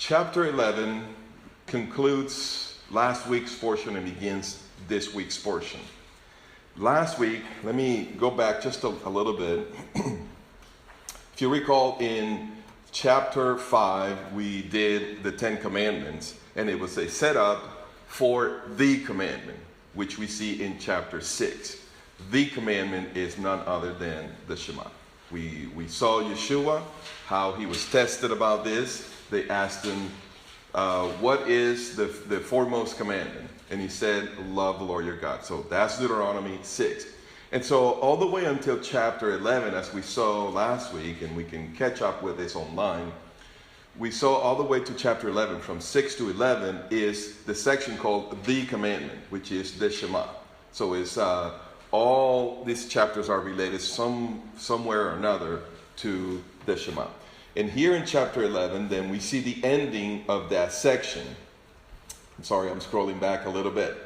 Chapter 11 concludes last week's portion and begins this week's portion. Last week, let me go back just a little bit. If you recall, in chapter 5, we did the 10 Commandments, and it was a setup for the commandment, which we see in chapter 6. The commandment is none other than the Shema. We saw Yeshua, how he was tested about this. They asked him, what is the foremost commandment? And he said, love the Lord your God. So that's Deuteronomy 6. And so all the way until chapter 11, as we saw last week, and we can catch up with this online, we saw all the way to chapter 11, from 6 to 11, is the section called the commandment, which is the Shema. So it's all these chapters are related somewhere or another to the Shema. And here in chapter 11, then we see the ending of that section. I'm sorry, I'm scrolling back a little bit.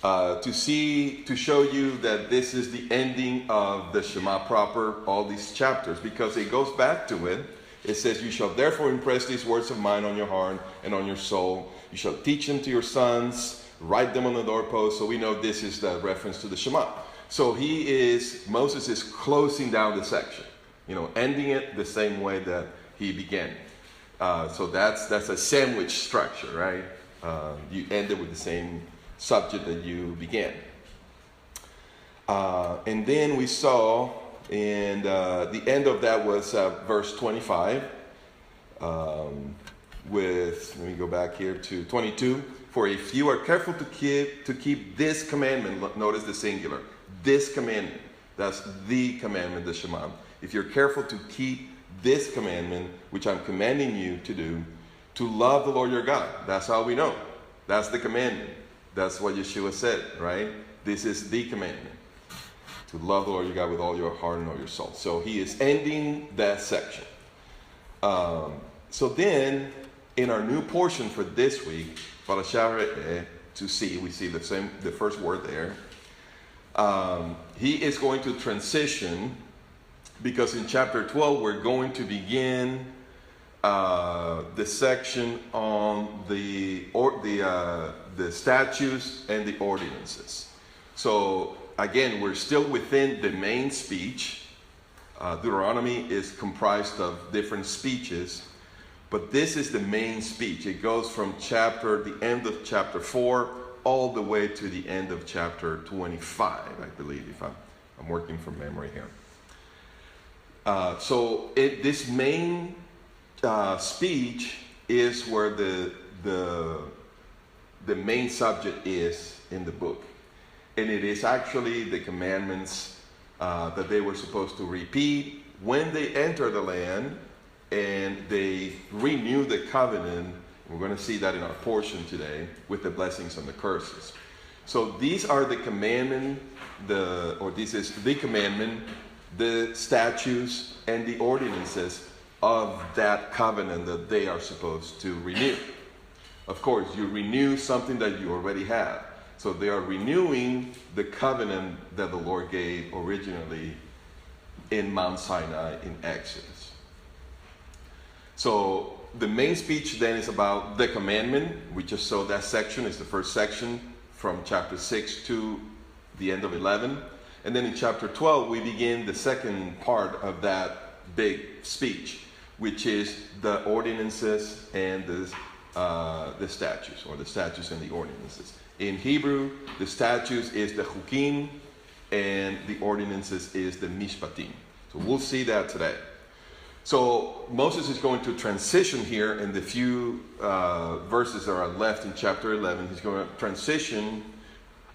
To show you that this is the ending of the Shema proper, all these chapters, because it goes back to it. It says, you shall therefore impress these words of mine on your heart and on your soul. You shall teach them to your sons, write them on the doorpost. So we know this is the reference to the Shema. So Moses is closing down the section, ending it the same way that he began. So that's a sandwich structure, right? You end it with the same subject that you began. And then we saw, and the end of that was verse 25. Let me go back here to 22. For if you are careful to keep this commandment, notice the singular, this commandment, that's the commandment, the Shema. If you're careful to keep this commandment, which I'm commanding you to do, to love the Lord your God. That's how we know. That's the commandment. That's what Yeshua said, right? This is the commandment. To love the Lord your God with all your heart and all your soul. So he is ending that section. So then, in our new portion for this week, we see the first word there. He is going to transition, because in chapter 12 we're going to begin the section on the statutes and the ordinances. So again, we're still within the main speech. Deuteronomy is comprised of different speeches, but this is the main speech. It goes from the end of chapter 4 all the way to the end of chapter 25, I believe, if I'm working from memory here. This main speech is where the main subject is in the book. And it is actually the commandments that they were supposed to repeat when they enter the land and they renew the covenant. We're going to see that in our portion today with the blessings and the curses. So these are the commandment, this is the commandment, the statutes, and the ordinances of that covenant that they are supposed to renew. Of course, you renew something that you already have. So they are renewing the covenant that the Lord gave originally in Mount Sinai in Exodus. So the main speech then is about the commandment. We just saw that section. It's the first section from chapter 6 to the end of 11. And then in chapter 12, we begin the second part of that big speech, which is the ordinances and the statutes, or the statutes and the ordinances. In Hebrew, the statutes is the chukim, and the ordinances is the mishpatim. So we'll see that today. So Moses is going to transition here in the few verses that are left in chapter 11. He's going to transition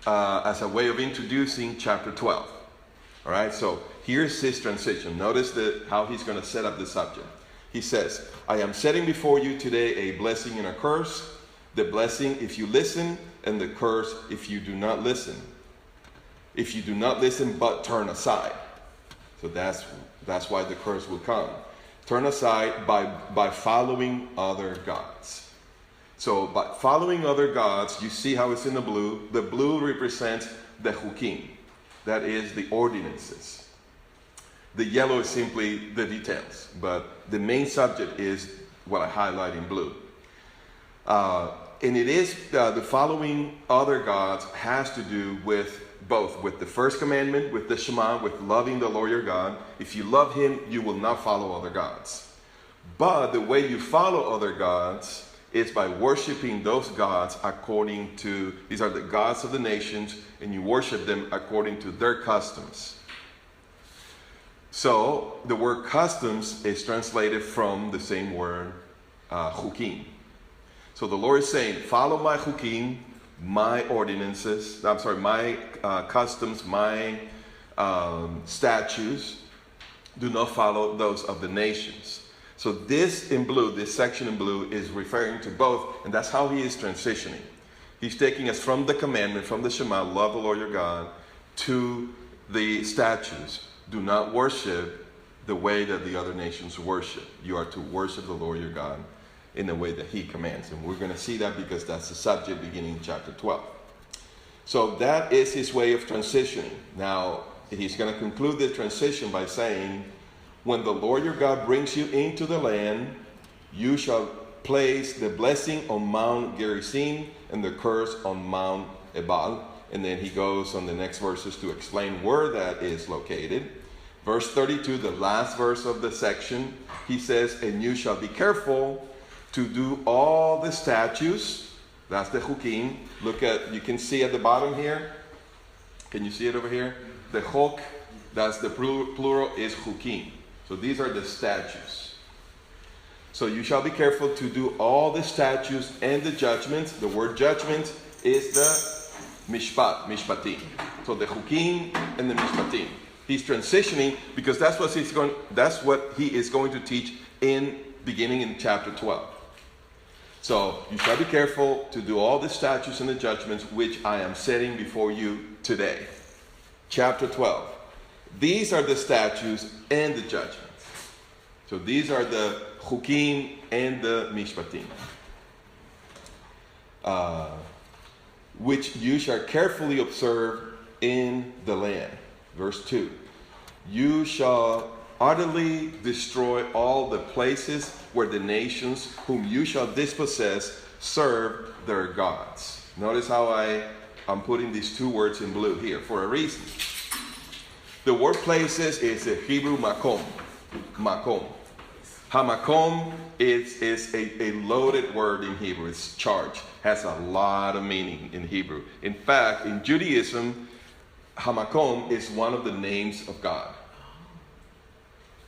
as a way of introducing chapter 12. All right, so here's his transition. Notice how he's going to set up the subject. He says, I am setting before you today a blessing and a curse. The blessing if you listen, and the curse if you do not listen. If you do not listen but turn aside. So that's why the curse will come. Turn aside by following other gods. So by following other gods, you see how it's in the blue. The blue represents the chukim. That is the ordinances. The yellow is simply the details. But the main subject is what I highlight in blue. And it is the following other gods has to do with both, with the first commandment, with the Shema, with loving the Lord your God. If you love him, you will not follow other gods. But the way you follow other gods is by worshiping those gods according to, these are the gods of the nations, and you worship them according to their customs. So the word customs is translated from the same word, chukim. So the Lord is saying, follow my chukim, my ordinances, my customs, my statutes. Do not follow those of the nations. So this in blue, this section in blue is referring to both, and that's how he is transitioning. He's taking us from the commandment, from the Shema, love the Lord your God, to the statutes. Do not worship the way that the other nations worship. You are to worship the Lord your God in the way that he commands. And we're going to see that because that's the subject beginning in chapter 12. So that is his way of transitioning. Now, he's going to conclude the transition by saying, when the Lord your God brings you into the land, you shall place the blessing on Mount Gerizim and the curse on Mount Ebal. And then he goes on the next verses to explain where that is located. Verse 32, the last verse of the section, he says, and you shall be careful to do all the statutes. That's the chukim. Look at, you can see at the bottom here. Can you see it over here? The chok, that's the plural, is chukim. So these are the statutes. So you shall be careful to do all the statutes and the judgments. The word judgment is the mishpatim. So the chukim and the mishpatim. He's transitioning because that's what he is going to teach beginning in chapter 12. So you shall be careful to do all the statutes and the judgments which I am setting before you today. Chapter 12. These are the statutes and the judgments. So these are the chukim and the mishpatim, which you shall carefully observe in the land. Verse 2. You shall utterly destroy all the places where the nations whom you shall dispossess serve their gods. Notice how I'm putting these two words in blue here for a reason. The word places is the Hebrew makom. Makom. Hamakom is a loaded word in Hebrew. It's charged. Has a lot of meaning in Hebrew. In fact, in Judaism, Hamakom is one of the names of God.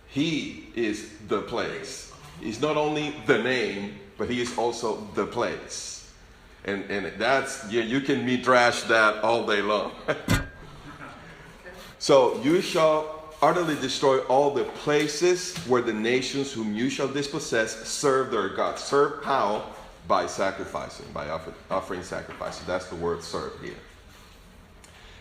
He is the place. He's not only the name, but he is also the place. And that's, you can midrash that all day long. So you shall utterly destroy all the places where the nations whom you shall dispossess serve their gods. Serve how? By sacrificing, by offering sacrifices. That's the word serve here.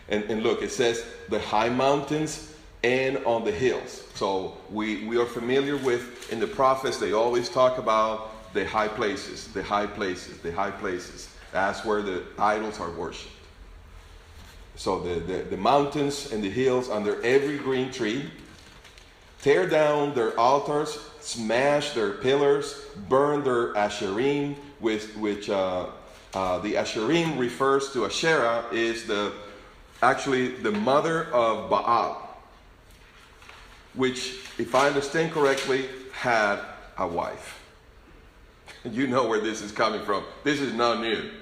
And look, it says the high mountains and on the hills. So we are familiar with, in the prophets, they always talk about the high places, the high places, the high places. That's where the idols are worshipped. So the mountains and the hills under every green tree. Tear down their altars, smash their pillars, burn their asherim, which the asherim refers to. Asherah is actually the mother of Baal, which, if I understand correctly, had a wife. You know where this is coming from. This is not new.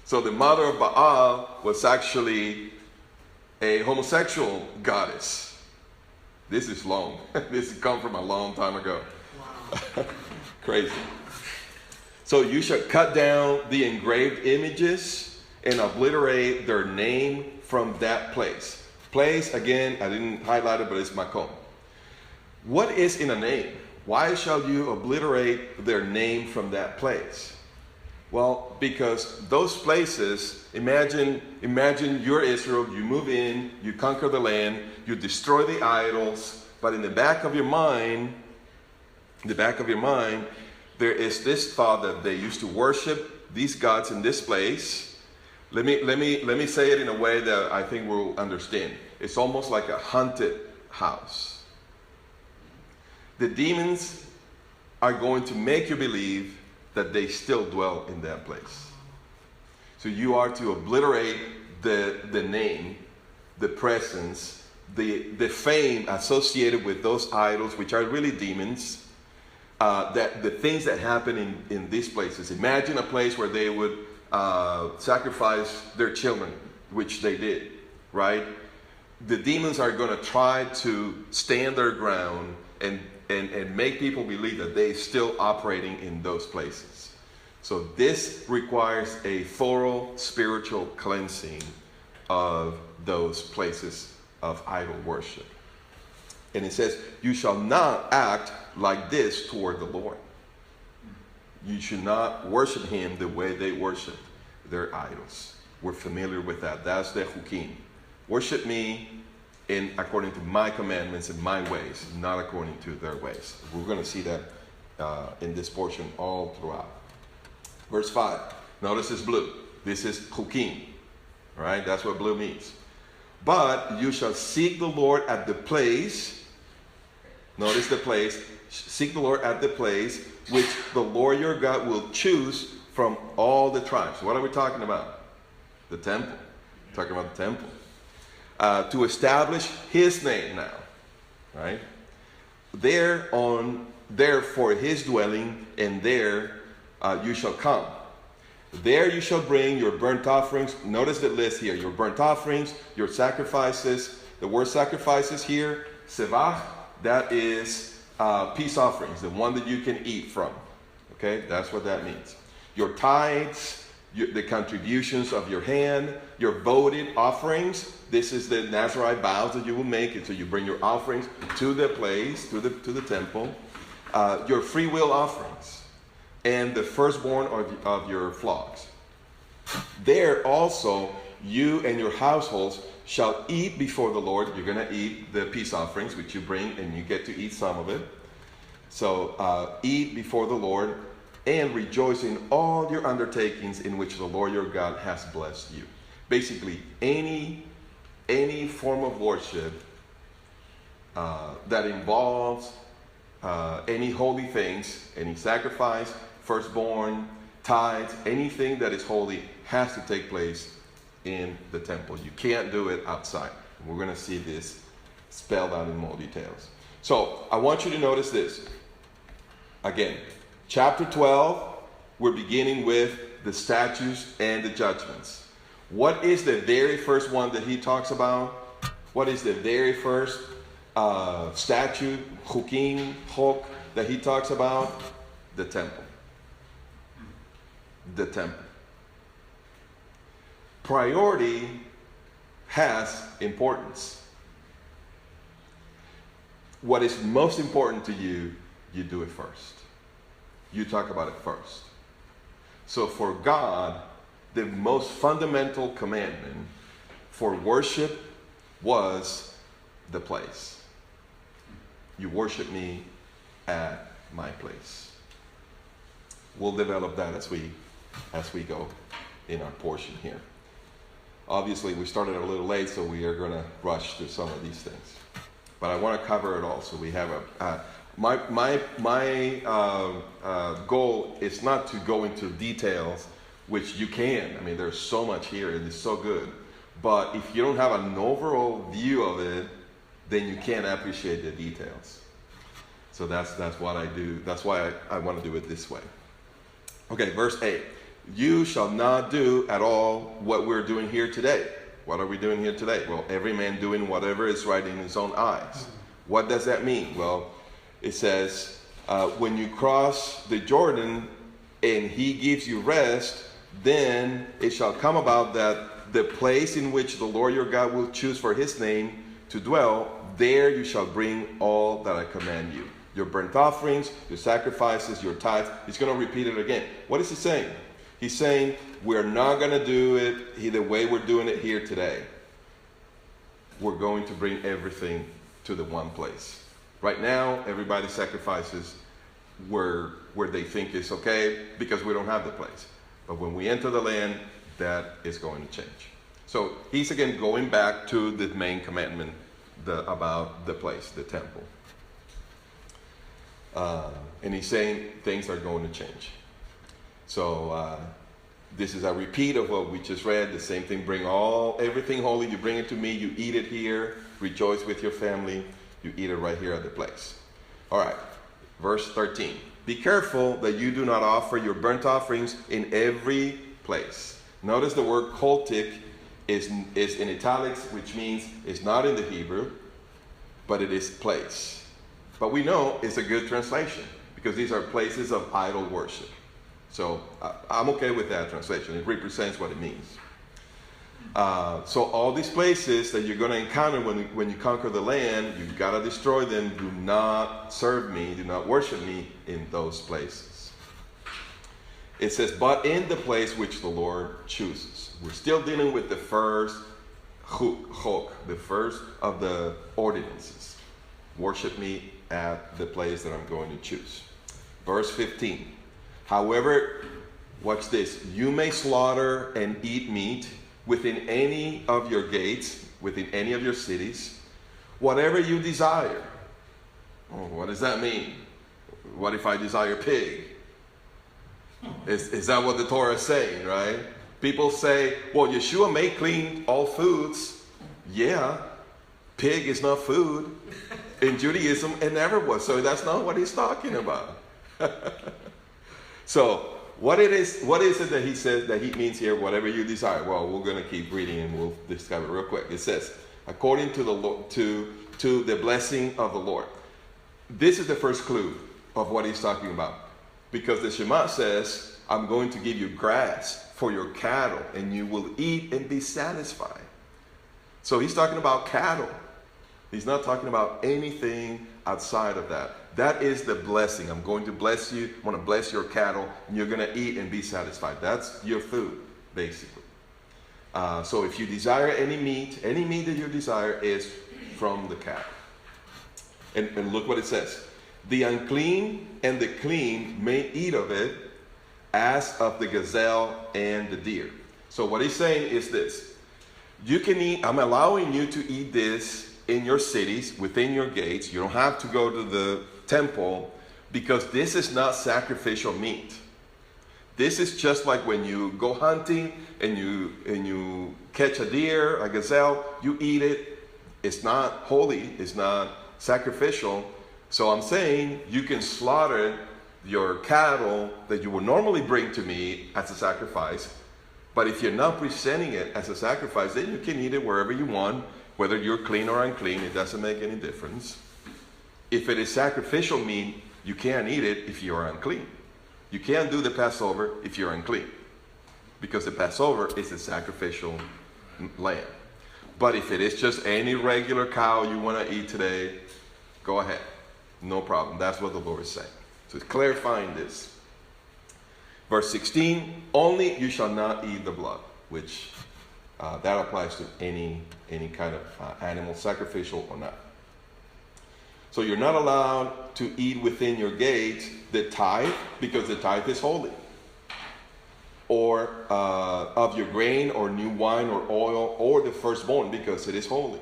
So the mother of Baal was actually a homosexual goddess. This is long. This has come from a long time ago. Wow. Crazy. So you shall cut down the engraved images and obliterate their name from that place. Place, again, I didn't highlight it, but it's makom. What is in a name? Why shall you obliterate their name from that place? Well, because those places, imagine you're Israel, you move in, you conquer the land, you destroy the idols, but in the back of your mind, there is this thought that they used to worship these gods in this place. Let me say it in a way that I think we'll understand. It's almost like a haunted house. The demons are going to make you believe that they still dwell in that place. So you are to obliterate the name, the presence, the fame associated with those idols, which are really demons, that the things that happen in these places. Imagine a place where they would sacrifice their children, which they did, right? The demons are going to try to stand their ground and make people believe that they're still operating in those places. So this requires a thorough spiritual cleansing of those places of idol worship. And it says, you shall not act like this toward the Lord. You should not worship him the way they worship their idols. We're familiar with that. That's the chukim. Worship me according to my commandments and my ways, not according to their ways. We're going to see that in this portion all throughout. Verse 5. Notice it's blue. This is chukim. All right? That's what blue means. But you shall seek the Lord at the place. Notice the place. Seek the Lord at the place which the Lord your God will choose from all the tribes. What are we talking about? The temple. We're talking about the temple. To establish his name now. Right? There for his dwelling, and there you shall come. There you shall bring your burnt offerings. Notice the list here. Your burnt offerings, your sacrifices. The word sacrifices here, sevach, that is peace offerings, the one that you can eat from. Okay, that's what that means. Your tithes, the contributions of your hand, your votive offerings. This is the Nazarite vows that you will make. And so you bring your offerings to the place, to the temple. Your free will offerings. And the firstborn of your flocks. There also you and your households shall eat before the Lord. You're going to eat the peace offerings which you bring, and you get to eat some of it. So eat before the Lord and rejoice in all your undertakings in which the Lord your God has blessed you. Basically, any form of worship that involves any holy things, any sacrifice, firstborn, tithes, anything that is holy has to take place in the temple. You can't do it outside. We're going to see this spelled out in more details. So I want you to notice this. Again, chapter 12, we're beginning with the statutes and the judgments. What is the very first one that he talks about? What is the very first statute, chukim, chok, that he talks about? The temple. The temple. Priority has importance. What is most important to you, you do it first. You talk about it first. So for God, the most fundamental commandment for worship was the place. You worship me at my place. We'll develop that as we go in our portion here. Obviously, we started a little late, so we are going to rush through some of these things. But I want to cover it all. So we have my goal is not to go into details, which you can. I mean, there's so much here, and it's so good. But if you don't have an overall view of it, then you can't appreciate the details. So that's what I do. That's why I want to do it this way. Okay, verse 8. You shall not do at all what we're doing here today. What are we doing here today? Well, every man doing whatever is right in his own eyes. What does that mean? Well, it says, when you cross the Jordan and he gives you rest, then it shall come about that the place in which the Lord your God will choose for his name to dwell, there you shall bring all that I command you. Your burnt offerings, your sacrifices, your tithes. He's going to repeat it again. What is he saying? He's saying we're not going to do it the way we're doing it here today. We're going to bring everything to the one place. Right now, everybody sacrifices where they think is okay because we don't have the place. But when we enter the land, that is going to change. So he's again going back to the main commandment about the place, the temple. And he's saying things are going to change. So this is a repeat of what we just read. The same thing. Bring everything holy. You bring it to me. You eat it here. Rejoice with your family. You eat it right here at the place. All right. Verse 13. Be careful that you do not offer your burnt offerings in every place. Notice the word cultic is in italics, which means it's not in the Hebrew, but it is place. But we know it's a good translation because these are places of idol worship. So I'm okay with that translation. It represents what it means. So all these places that you're going to encounter when you conquer the land, you've got to destroy them. Do not serve me, do not worship me in those places. It says, but in the place which the Lord chooses. We're still dealing with the first chok, the first of the ordinances. Worship me at the place that I'm going to choose. Verse 15. However, watch this. You may slaughter and eat meat within any of your gates, within any of your cities, whatever you desire. Oh, what does that mean? What if I desire pig? Is that what the Torah is saying, right? People say, well, Yeshua may clean all foods. Yeah, pig is not food. In Judaism, it never was. So that's not what he's talking about. So what is it that he says that he means here, whatever you desire? Well, we're going to keep reading and we'll discover it real quick. It says, according to the Lord, to the blessing of the Lord. This is the first clue of what he's talking about. Because the Shema says, I'm going to give you grass for your cattle and you will eat and be satisfied. So he's talking about cattle. He's not talking about anything outside of that. That is the blessing. I'm going to bless you. I'm going to bless your cattle, and you're going to eat and be satisfied. That's your food, basically. So if you desire any meat that you desire is from the cattle. And look what it says. The unclean and the clean may eat of it, as of the gazelle and the deer. So what he's saying is this. You can eat, I'm allowing you to eat this in your cities, within your gates. You don't have to go to the temple because this is not sacrificial meat. This is just like when you go hunting and you catch a deer, a gazelle, you eat it. It's not holy, it's not sacrificial. So I'm saying you can slaughter your cattle that you would normally bring to me as a sacrifice. But if you're not presenting it as a sacrifice, then you can eat it wherever you want, whether you're clean or unclean. It doesn't make any difference. If it is sacrificial meat, you can't eat it if you're unclean. You can't do the Passover if you're unclean, because the Passover is a sacrificial lamb. But if it is just any regular cow you want to eat today, go ahead. No problem. That's what the Lord is saying. So it's clarifying this. Verse 16, only you shall not eat the blood, which that applies to any kind of animal, sacrificial or not. So you're not allowed to eat within your gates the tithe, because the tithe is holy, or of your grain or new wine or oil, or the firstborn, because it is holy.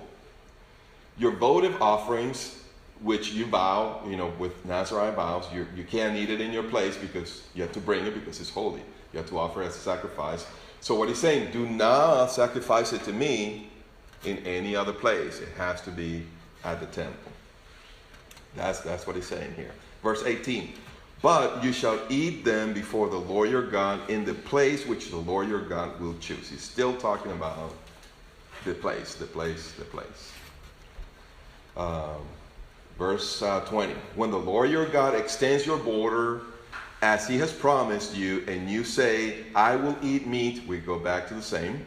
Your votive offerings, which you vow, with Nazarite vows, you can't eat it in your place because you have to bring it because it's holy. You have to offer it as a sacrifice. So what he's saying, do not sacrifice it to me in any other place. It has to be at the temple. That's what he's saying here. Verse 18, but you shall eat them before the Lord your God in the place which the Lord your God will choose. He's still talking about the place. Verse 20, when the Lord your God extends your border as he has promised you, and you say, I will eat meat, we go back to the same.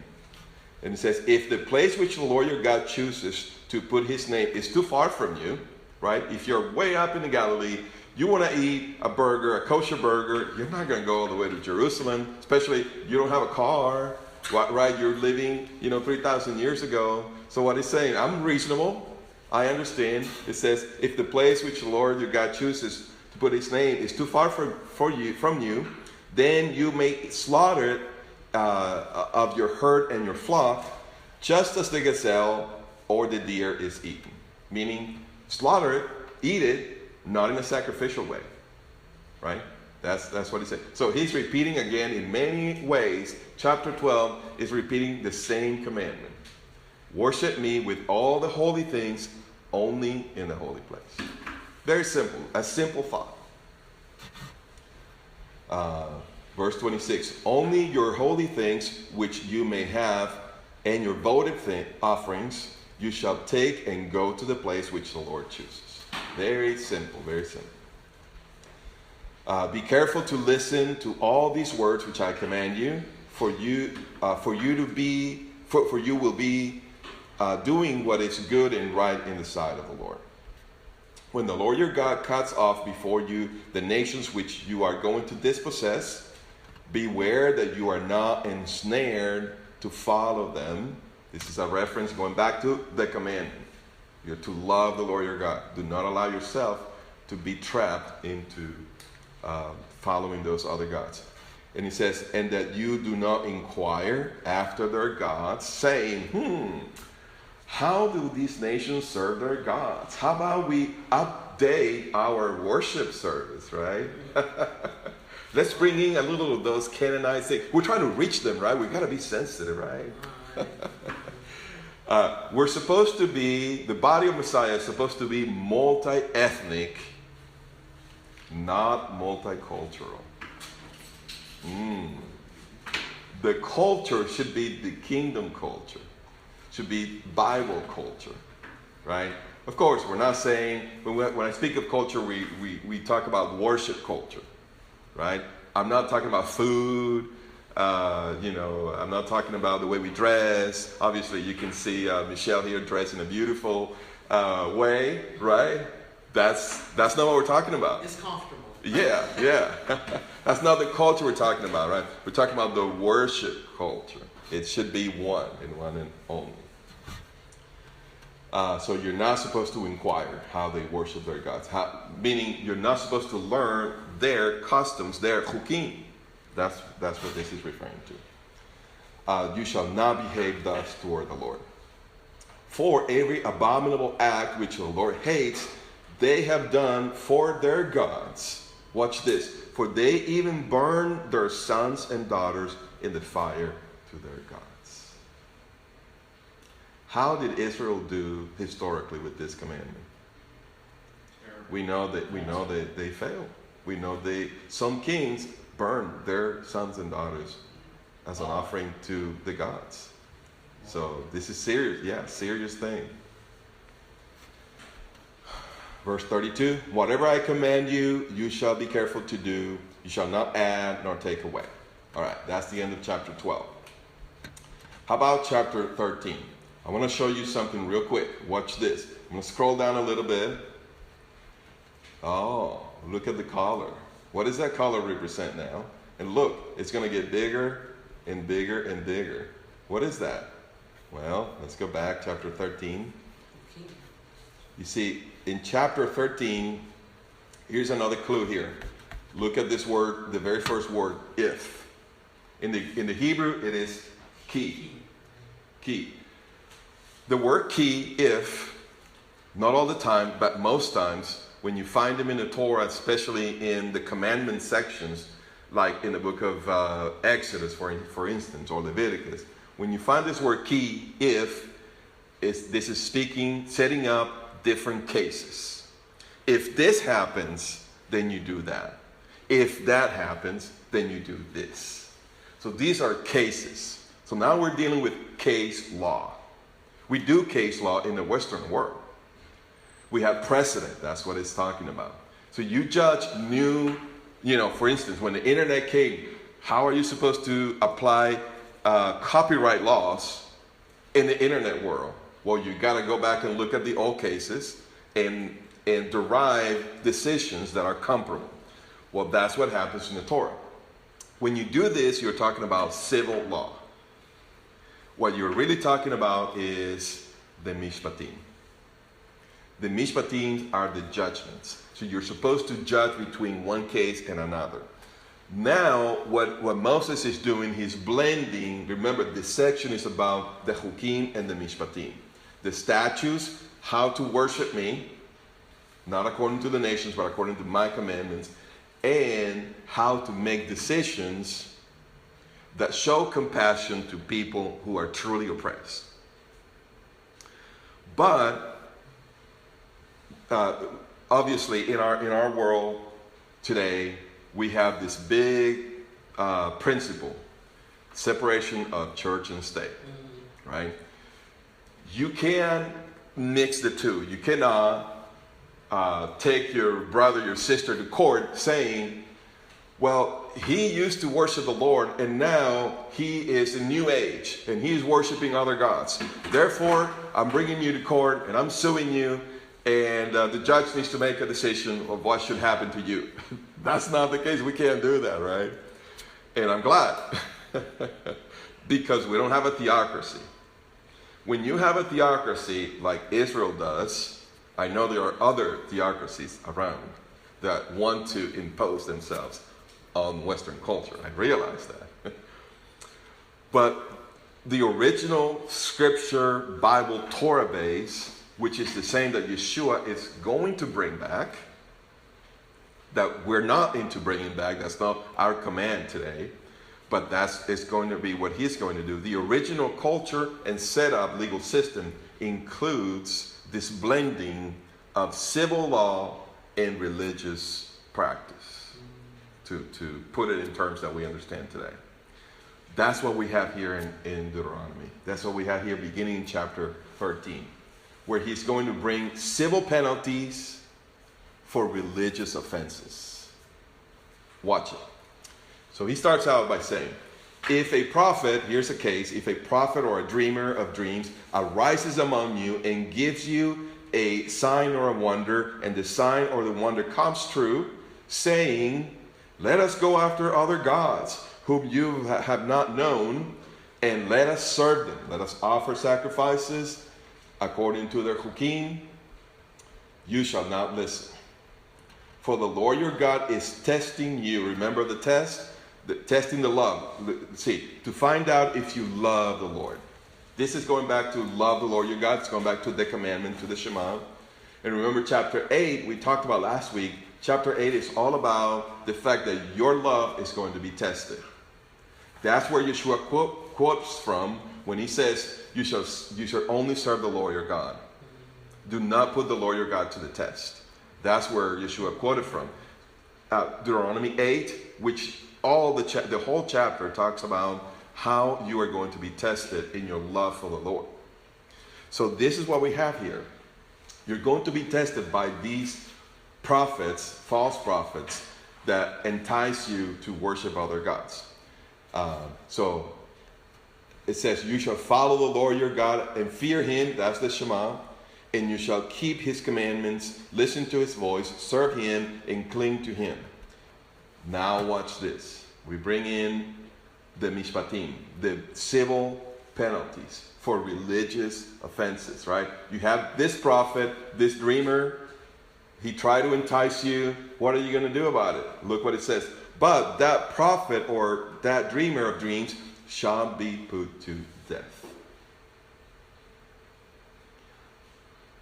And it says, if the place which the Lord your God chooses to put his name is too far from you, right? If you're way up in the Galilee, you want to eat a burger, a kosher burger, you're not going to go all the way to Jerusalem, especially you don't have a car, right? You're living, 3,000 years ago. So what he's saying, I'm reasonable. I understand. It says, if the place which the Lord your God chooses to put his name is too far from you, then you may slaughter of your herd and your flock, just as the gazelle or the deer is eaten. Meaning, slaughter it, eat it, not in a sacrificial way, right? That's what he said. So he's repeating again in many ways. Chapter 12 is repeating the same commandment. Worship me with all the holy things only in the holy place. Very simple. A simple thought. Verse 26. Only your holy things which you may have and your votive offerings you shall take and go to the place which the Lord chooses. Very simple. Very simple. Be careful to listen to all these words which I command you, for you will be doing what is good and right in the sight of the Lord. When the Lord your God cuts off before you the nations which you are going to dispossess, beware that you are not ensnared to follow them. This is a reference going back to the commandment. You're to love the Lord your God. Do not allow yourself to be trapped into following those other gods. And he says, and that you do not inquire after their gods, saying, how do these nations serve their gods? How about we update our worship service, right? Let's bring in a little of those Canaanite things. We're trying to reach them, right? We've got to be sensitive, right? We're supposed to be, the body of Messiah is supposed to be multi-ethnic, not multicultural. The culture should be the kingdom culture. Should be Bible culture, right? Of course, we're not saying, when I speak of culture, we talk about worship culture, right? I'm not talking about food, I'm not talking about the way we dress. Obviously, you can see Michelle here dressed in a beautiful way, right? That's not what we're talking about. It's comfortable. Yeah. That's not the culture we're talking about, right? We're talking about the worship culture. It should be one and only. So you're not supposed to inquire how they worship their gods. Meaning you're not supposed to learn their customs, their chukim. That's what this is referring to. You shall not behave thus toward the Lord. For every abominable act which the Lord hates, they have done for their gods. Watch this. For they even burn their sons and daughters in the fire to their gods. How did Israel do historically with this commandment? We know that they failed. We know some kings burned their sons and daughters as an offering to the gods. So this is serious. Serious thing. Verse 32, whatever I command you, you shall be careful to do. You shall not add nor take away. All right, that's the end of chapter 12. How about chapter 13? I want to show you something real quick. Watch this. I'm going to scroll down a little bit. Oh, look at the collar. What does that collar represent now? And look, it's going to get bigger and bigger and bigger. What is that? Well, let's go back, chapter 13. You see, in chapter 13, here's another clue here. Look at this word, the very first word, if. In the Hebrew, it is ki. Ki. The word ki, if, not all the time, but most times, when you find them in the Torah, especially in the commandment sections, like in the book of Exodus, for instance, or Leviticus, when you find this word ki, if, this is speaking, setting up different cases. If this happens, then you do that. If that happens, then you do this. So these are cases. So now we're dealing with case law. We do case law in the Western world. We have precedent. That's what it's talking about. So you judge new, for instance, when the internet came, how are you supposed to apply copyright laws in the internet world? Well, you got to go back and look at the old cases and derive decisions that are comparable. Well, that's what happens in the Torah. When you do this, you're talking about civil law. What you're really talking about is the mishpatim. The mishpatim are the judgments. So you're supposed to judge between one case and another. Now, what Moses is doing, he's blending. Remember, this section is about the chukim and the mishpatim. The statutes, how to worship me, not according to the nations, but according to my commandments, and how to make decisions that show compassion to people who are truly oppressed. But obviously, in our world today, we have this big principle: separation of church and state. Right? You can mix the two. You cannot take your brother, your sister to court saying, well, he used to worship the Lord and now he is in New Age and he's worshiping other gods. Therefore, I'm bringing you to court and I'm suing you, and the judge needs to make a decision of what should happen to you. That's not the case. We can't do that, right? And I'm glad because we don't have a theocracy. When you have a theocracy like Israel does, I know there are other theocracies around that want to impose themselves on Western culture. I realize that. But the original scripture, Bible, Torah base, which is the same that Yeshua is going to bring back, that we're not into bringing back, that's not our command today, but it's going to be what he's going to do. The original culture and setup, legal system, includes this blending of civil law and religious practice, to put it in terms that we understand today. That's what we have here in Deuteronomy. That's what we have here beginning in chapter 13, where he's going to bring civil penalties for religious offenses. Watch it. So he starts out by saying, if a prophet, here's a case, if a prophet or a dreamer of dreams arises among you and gives you a sign or a wonder, and the sign or the wonder comes true, saying, let us go after other gods whom you have not known, and let us serve them. Let us offer sacrifices according to their chukim. You shall not listen. For the Lord your God is testing you. Remember the test? Testing the love. See, to find out if you love the Lord. This is going back to love the Lord your God. It's going back to the commandment, to the Shema. And remember chapter 8, we talked about last week. Chapter 8 is all about the fact that your love is going to be tested. That's where Yeshua quotes from when he says, you shall only serve the Lord your God. Do not put the Lord your God to the test. That's where Yeshua quoted from. Deuteronomy 8, which the whole chapter talks about how you are going to be tested in your love for the Lord. So this is what we have here. You're going to be tested by these prophets, false prophets, that entice you to worship other gods. So it says, you shall follow the Lord your God and fear him, that's the Shema, and you shall keep his commandments, listen to his voice, serve him, and cling to him. Now watch this. We bring in the mishpatim, the civil penalties for religious offenses, right? You have this prophet, this dreamer, he tried to entice you. What are you going to do about it? Look what it says. But that prophet or that dreamer of dreams shall be put to death.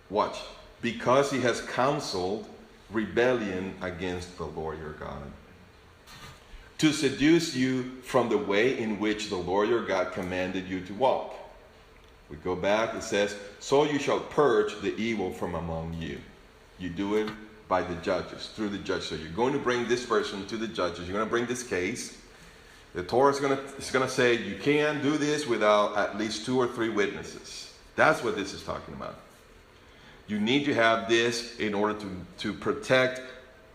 Watch. Because he has counseled rebellion against the Lord your God, to seduce you from the way in which the Lord your God commanded you to walk. We go back, it says, so you shall purge the evil from among you. You do it by the judges, through the judge. So you're going to bring this person to the judges. You're going to bring this case. The Torah is going to say you can't do this without at least 2 or 3 witnesses. That's what this is talking about. You need to have this in order to protect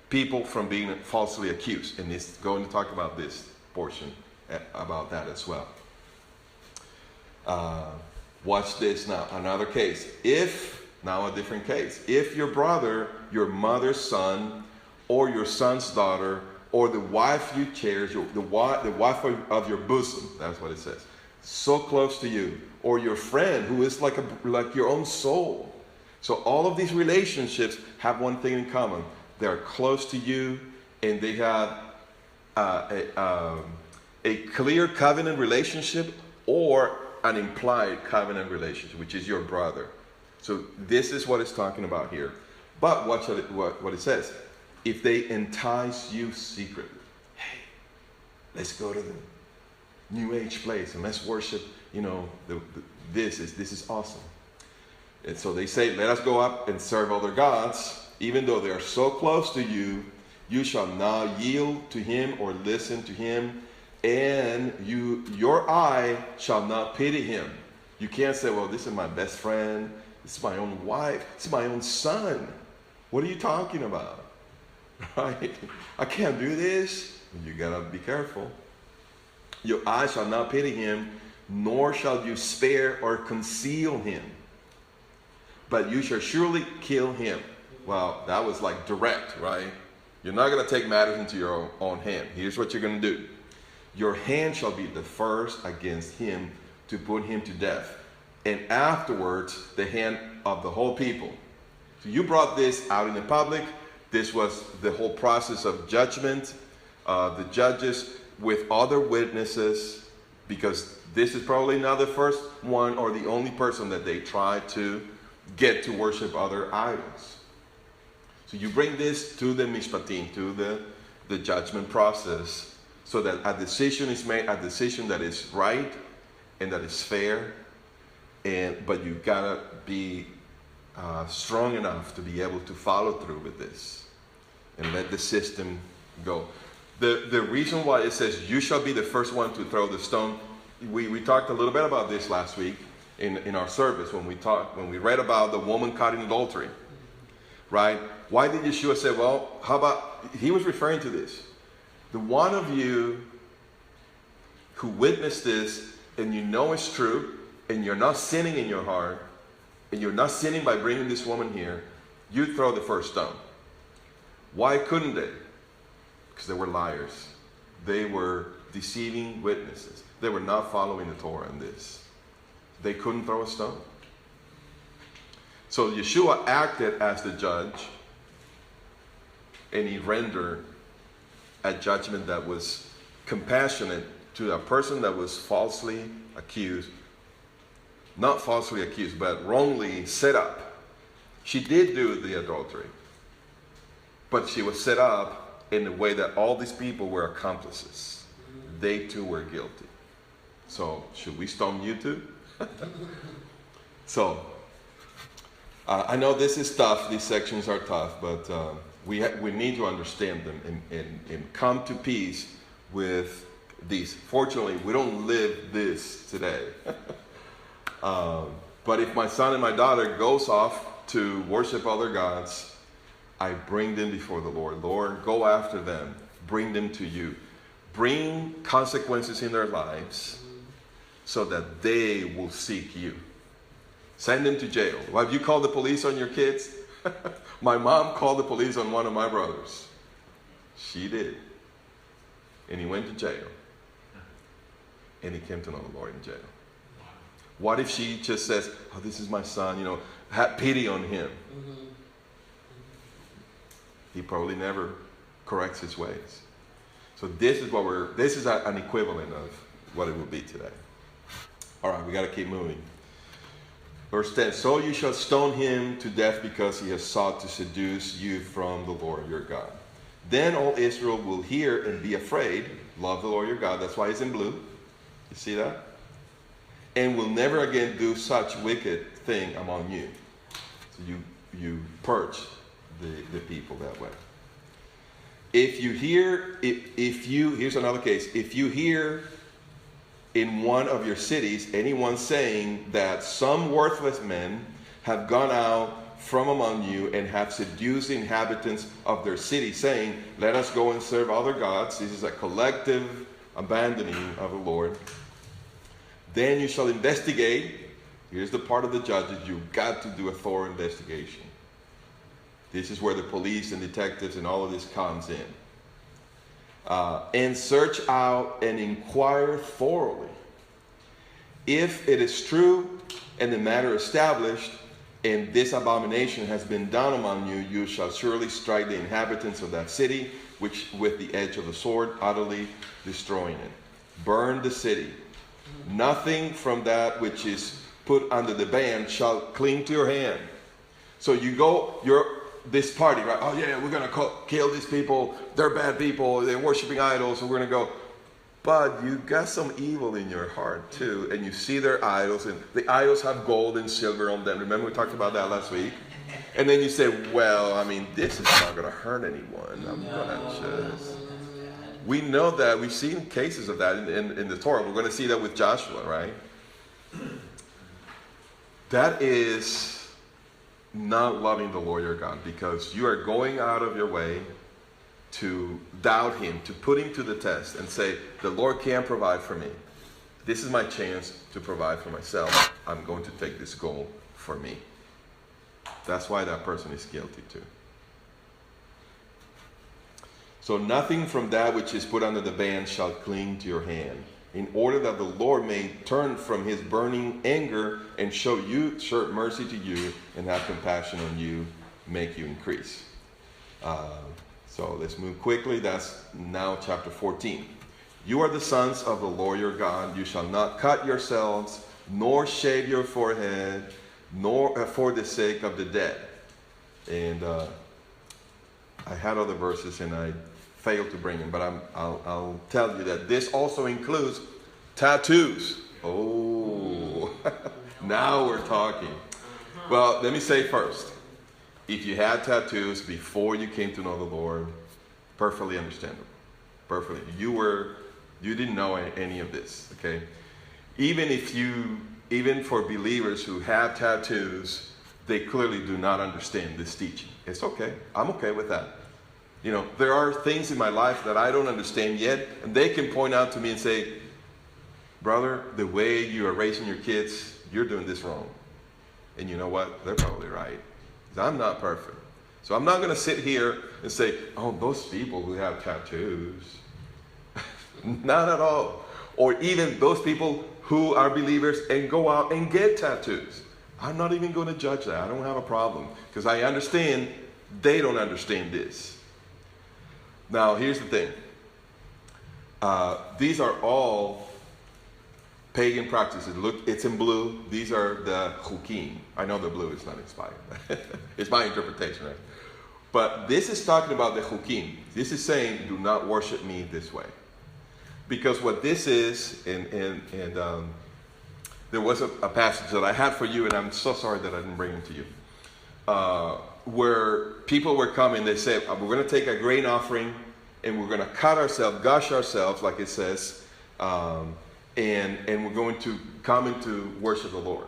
people from being falsely accused. And it's going to talk about this portion, about that as well. Watch this now. Another case. Now a different case. If your brother, your mother's son, or your son's daughter, or the wife you cherish, the wife of your bosom, that's what it says, so close to you, or your friend who is like your own soul. So all of these relationships have one thing in common. They're close to you, and they have a clear covenant relationship or an implied covenant relationship, which is your brother. So this is what it's talking about here. But watch what it says. if they entice you secretly. Hey, let's go to the New Age place and let's worship, this is awesome. And so they say, let us go up and serve other gods. Even though they are so close to you, you shall not yield to him or listen to him, and your eye shall not pity him. You can't say, well, this is my best friend, this is my own wife, this is my own son. What are you talking about? Right? I can't do this. You gotta be careful. Your eye shall not pity him, nor shall you spare or conceal him, but you shall surely kill him. Well, that was like direct, right? You're not going to take matters into your own hand. Here's what you're going to do. Your hand shall be the first against him to put him to death, and afterwards the hand of the whole people. So you brought this out in the public. This was the whole process of judgment. The judges with other witnesses, because this is probably not the first one or the only person that they tried to get to worship other idols. So you bring this to the mishpatim, to the judgment process, so that a decision is made, a decision that is right and that is fair. But you gotta be strong enough to be able to follow through with this and let the system go. The reason why it says you shall be the first one to throw the stone, we talked a little bit about this last week in our service when we read about the woman caught in adultery, right? Why did Yeshua say, well, how about, he was referring to this. The one of you who witnessed this and you know it's true and you're not sinning in your heart and you're not sinning by bringing this woman here, you throw the first stone. Why couldn't they? Because they were liars. They were deceiving witnesses. They were not following the Torah in this. They couldn't throw a stone. So Yeshua acted as the judge, and he rendered a judgment that was compassionate to a person that was falsely accused. Not falsely accused, but wrongly set up. She did do the adultery, but she was set up in a way that all these people were accomplices. They too were guilty. So should we stone you too? So I know this is tough. These sections are tough, but we need to understand them and come to peace with these. Fortunately, we don't live this today. But if my son and my daughter goes off to worship other gods, I bring them before the Lord. Lord, go after them. Bring them to you. Bring consequences in their lives so that they will seek you. Send them to jail. Well, have you called the police on your kids? My mom called the police on one of my brothers. She did. And he went to jail. And he came to know the Lord in jail. What if she just says, oh, this is my son, have pity on him. He probably never corrects his ways. So this is an equivalent of what it will be today. All right, we got to keep moving. Verse 10, so you shall stone him to death because he has sought to seduce you from the Lord your God. Then all Israel will hear and be afraid. Love the Lord your God. That's why it's in blue. You see that? And will never again do such wicked thing among you. So you purge the people that way. Here's another case. If you hear in one of your cities anyone saying that some worthless men have gone out from among you and have seduced the inhabitants of their city, saying, let us go and serve other gods. This is a collective abandoning of the Lord. Then you shall investigate. Here's the part of the judges. You've got to do a thorough investigation. This is where the police and detectives and all of this comes in. And search out and inquire thoroughly. If it is true and the matter established, and this abomination has been done among you, you shall surely strike the inhabitants of that city with the edge of the sword, utterly destroying it. Burn the city. Nothing from that which is put under the ban shall cling to your hand. So this party, right? Oh yeah, we're going to kill these people. They're bad people. They're worshiping idols. So we're going to go. But you got some evil in your heart too. And you see their idols. And the idols have gold and silver on them. Remember we talked about that last week? And then you say, well, I mean, this is not going to hurt anyone. I'm going to just... We know that. We've seen cases of that in the Torah. We're going to see that with Joshua, right? That is not loving the Lord your God, because you are going out of your way to doubt him, to put him to the test and say, the Lord can't provide for me. This is my chance to provide for myself. I'm going to take this goal for me. That's why that person is guilty too. So nothing from that which is put under the ban shall cling to your hand, in order that the Lord may turn from his burning anger and show mercy to you and have compassion on you, make you increase. So let's move quickly. That's now chapter 14. You are the sons of the Lord your God. You shall not cut yourselves, nor shave your forehead, nor for the sake of the dead. And I had other verses and I failed to bring them, but I'll tell you that this also includes tattoos. Oh, now we're talking. Well, let me say first, if you had tattoos before you came to know the Lord, perfectly understandable. Perfectly. You didn't know any of this, okay? Even for believers who have tattoos, they clearly do not understand this teaching. It's okay. I'm okay with that. You know, there are things in my life that I don't understand yet, and they can point out to me and say, brother, the way you are raising your kids, you're doing this wrong. And you know what? They're probably right. I'm not perfect. So I'm not going to sit here and say, oh, those people who have tattoos. Not at all. Or even those people who are believers and go out and get tattoos. I'm not even going to judge that. I don't have a problem, because I understand they don't understand this. Now, here's the thing. These are all pagan practices. Look, it's in blue. These are the chukim. I know the blue is not inspired. It's my interpretation, right? But this is talking about the chukim. This is saying, do not worship me this way. Because what this is, and there was a passage that I had for you, and I'm so sorry that I didn't bring it to you, where people were coming, they said, we're going to take a grain offering, and we're going to cut ourselves, gush ourselves, like it says, and we're going to come into worship the Lord.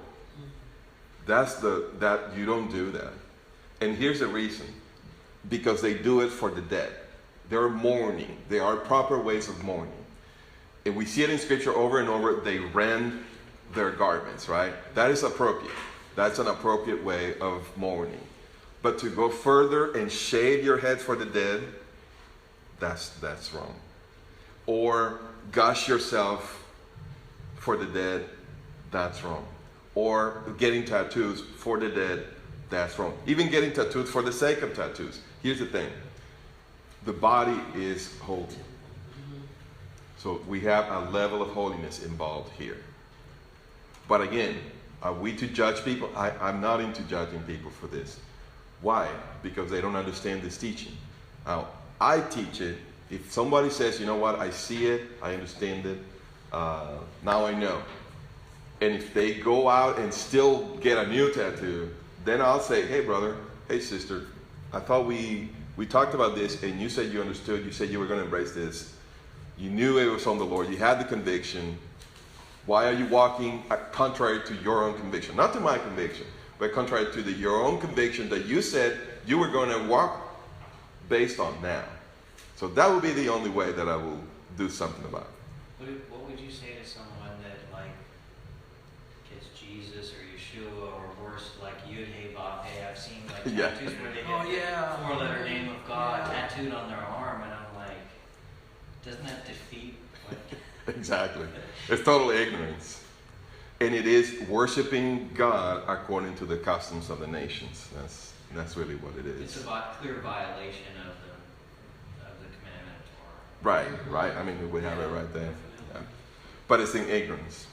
That you don't do that. And here's the reason. Because they do it for the dead. They're mourning. There are proper ways of mourning. And we see it in Scripture over and over. They rend their garments, right? That is appropriate. That's an appropriate way of mourning. But to go further and shave your head for the dead, that's wrong. Or gush yourself for the dead, that's wrong. Or getting tattoos for the dead, that's wrong. Even getting tattoos for the sake of tattoos. Here's the thing. The body is holy. So we have a level of holiness involved here. But again, are we to judge people? I'm not into judging people for this. Why? Because they don't understand this teaching. Now, I teach it. If somebody says, you know what, I see it, I understand it, now I know. And if they go out and still get a new tattoo, then I'll say, hey brother, hey sister, I thought we talked about this and you said you understood, you said you were going to embrace this. You knew it was from the Lord, you had the conviction. Why are you walking contrary to your own conviction? Not to my conviction, but contrary to your own conviction that you said you were going to walk based on now. So that would be the only way that I will do something about it. What would you say to someone that like gets Jesus or Yeshua or worse, like Yud Hey Vav Hey? I've seen like tattoos where they get the four-letter name of God tattooed on their arm, and I'm like, doesn't that defeat? Like... Exactly. It's total ignorance. And it is worshiping God according to the customs of the nations. That's really what it is. It's a clear violation of the commandment. Right. I mean, we have it right there. Yeah. But it's in ignorance.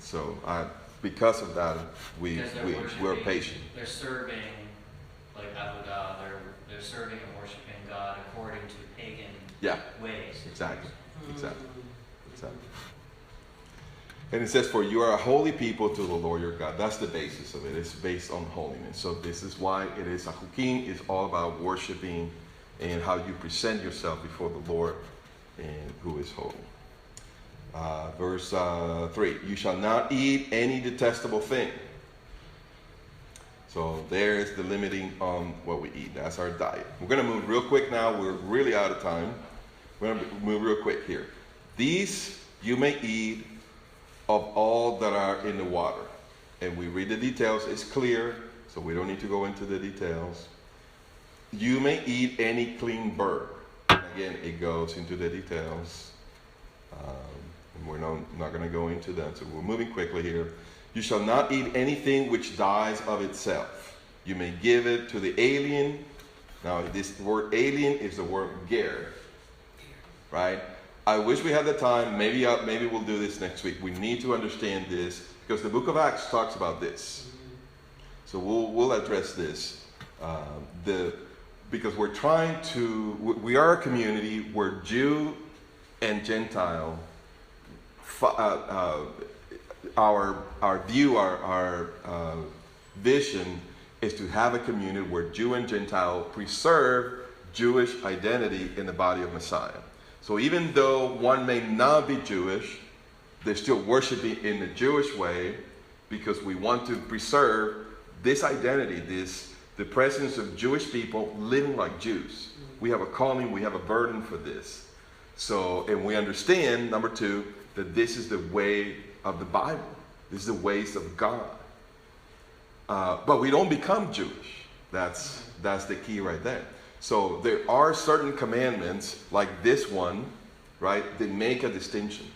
So because of that, we're patient. They're serving like avodah, they're serving and worshiping God according to pagan ways. Exactly. And it says, for you are a holy people to the Lord your God. That's the basis of it. It's based on holiness. So this is why it is a chukim. It's all about worshiping and how you present yourself before the Lord and who is holy. Verse 3, you shall not eat any detestable thing. So there's the limiting on what we eat. That's our diet. We're going to move real quick now. We're really out of time. We're going to move real quick here. These you may eat of all that are in the water. And we read the details. It's clear, so we don't need to go into the details. You may eat any clean bird. Again, it goes into the details. And we're not going to go into that, so we're moving quickly here. You shall not eat anything which dies of itself. You may give it to the alien. Now, this word alien is the word ger, right? I wish we had the time. Maybe we'll do this next week. We need to understand this because the book of Acts talks about this. So we'll address this. Because we are a community where Jew and Gentile, our vision is to have a community where Jew and Gentile preserve Jewish identity in the body of Messiah. So even though one may not be Jewish, they're still worshiping in the Jewish way because we want to preserve this identity, the presence of Jewish people living like Jews. We have a calling, we have a burden for this. So, and we understand, number 2, that this is the way of the Bible. This is the ways of God. But we don't become Jewish. That's the key right there. So there are certain commandments like this one, right, that make a distinction.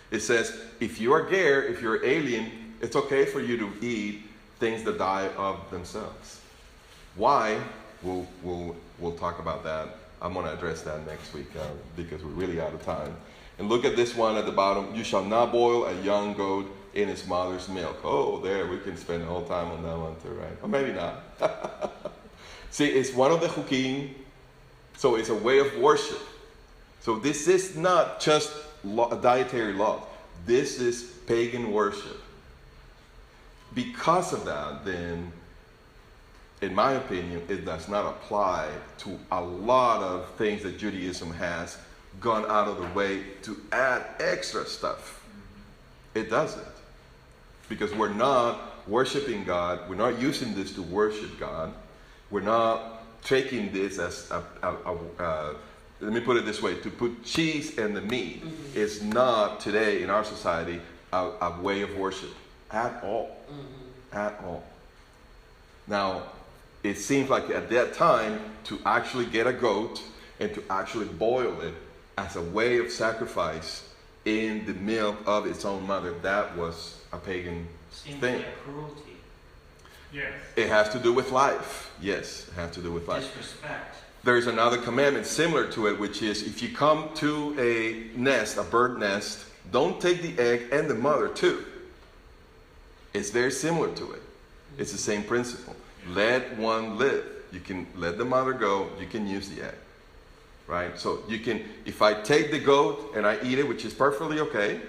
It says, if you are ger, if you're alien, it's okay for you to eat things that die of themselves. Why? We'll talk about that. I'm going to address that next week because we're really out of time. And look at this one at the bottom. You shall not boil a young goat in its mother's milk. Oh, there, we can spend the whole time on that one too, right? Or maybe not. See, it's one of the chukim, so it's a way of worship. So this is not just a dietary law. This is pagan worship. Because of that, then, in my opinion, it does not apply to a lot of things that Judaism has gone out of the way to add extra stuff. It doesn't. Because we're not worshiping God. We're not using this to worship God. We're not taking this as let me put it this way, to put cheese in the meat is not today in our society a way of worship at all. At all. Now, it seems like at that time to actually get a goat and to actually boil it as a way of sacrifice in the milk of its own mother, that was a pagan thing. Like cruelty. Yes. It has to do with life. Yes, it has to do with life. Disrespect. There's another commandment similar to it, which is if you come to a nest, a bird nest, don't take the egg and the mother too. It's very similar to it. It's the same principle. Let one live. You can let the mother go, you can use the egg. Right? So you can, if I take the goat and I eat it, which is perfectly okay,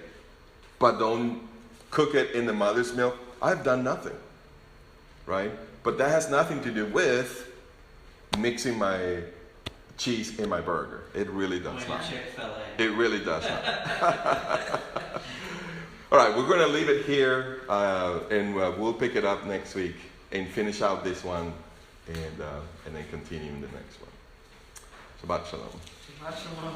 but don't cook it in the mother's milk, I've done nothing. Right? But that has nothing to do with mixing my cheese in my burger. It really does not. Chick-fil-A. It really does not. All right, we're going to leave it here, and we'll pick it up next week and finish out this one, and then continue in the next one. Shabbat Shalom. Shabbat Shalom.